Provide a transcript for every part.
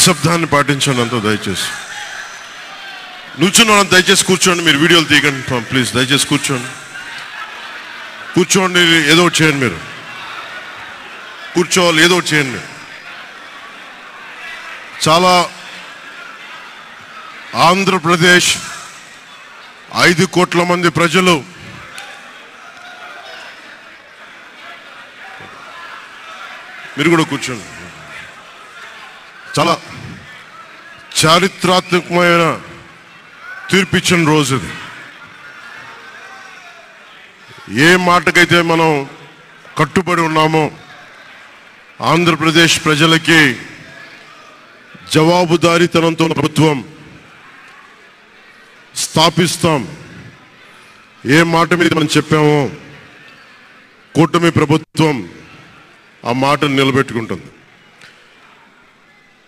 నిశ్శబ్దాన్ని పాటించండి అంతా దయచేసి. నుంచున్న దయచేసి కూర్చోండి. మీరు వీడియోలు తీయకండి ప్లీజ్. దయచేసి కూర్చోండి. ఏదో ఒకటి చేయండి. మీరు కూర్చోవాలి, ఏదో ఒకటి చేయండి. చాలా ఆంధ్రప్రదేశ్ 5 కోట్ల మంది ప్రజలు మీరు కూడా కూర్చోండి. చాలా చారిత్రాత్మకమైన తీర్పిచ్చిన రోజు ఇది. ఏ మాటకైతే మనం కట్టుబడి ఉన్నామో ఆంధ్రప్రదేశ్ ప్రజలకి జవాబుదారీతనంతో ప్రభుత్వం స్థాపిస్తాం, ఏ మాట మీద మనం చెప్పామో కూటమి ప్రభుత్వం ఆ మాటను నిలబెట్టుకుంటుంది.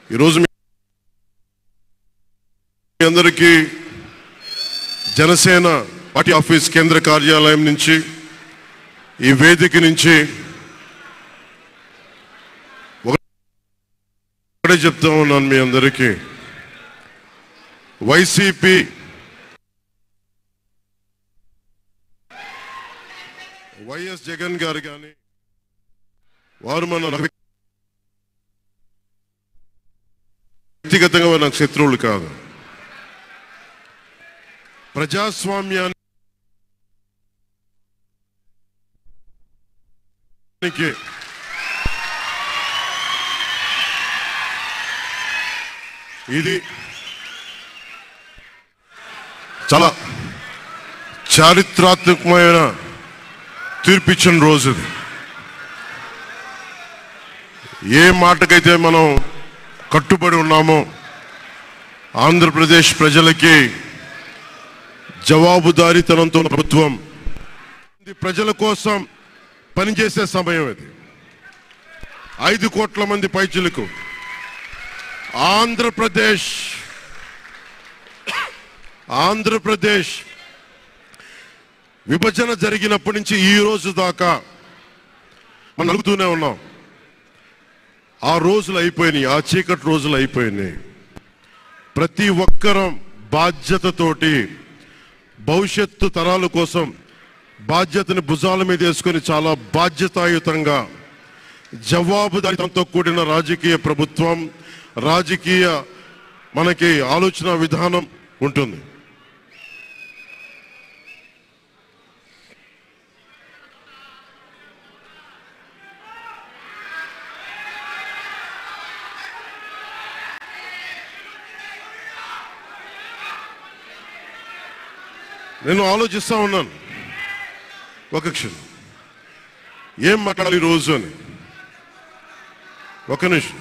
ఈరోజు మీ అందరికీ జనసేన పార్టీ ఆఫీస్ కేంద్ర కార్యాలయం నుంచి, ఈ వేదిక నుంచి ఒకటే చెప్తా ఉన్నాను మీ అందరికీ. వైసీపీ వైఎస్ జగన్ గారు కానీ వారు మన వ్యక్తిగతంగా నాకు శత్రువులు కాదు. ప్రజాస్వామ్యానికి ఇది చాలా చారిత్రాత్మకమైన తీర్పిచ్చిన రోజు ఇది. ఏ మాటకైతే మనం కట్టుబడి ఉన్నామో ఆంధ్రప్రదేశ్ ప్రజలకి జవాబుదారీతనంతో ప్రభుత్వం ప్రజల కోసం పనిచేసే సమయం ఇది. 5 కోట్ల మంది పైచులకు ఆంధ్రప్రదేశ్ విభజన జరిగినప్పటి నుంచి ఈ రోజు దాకా మనం అడుగుతూనే ఉన్నాం. ఆ రోజులు అయిపోయినాయి, ఆ చీకటి రోజులు అయిపోయినాయి. ప్రతి ఒక్కరం బాధ్యతతోటి భవిష్యత్తు తరాల కోసం బాధ్యతని భుజాల మీద వేసుకొని చాలా బాధ్యతాయుతంగా జవాబుదారీతనంతో కూడిన రాజకీయ ప్రభుత్వం, రాజకీయ మనకి ఆలోచన విధానం ఉంటుంది. నేను ఆలోచిస్తా ఉన్నాను ఒక క్షణం ఏం మాట్లాడాలి రోజు అని. ఒక నిమిషం.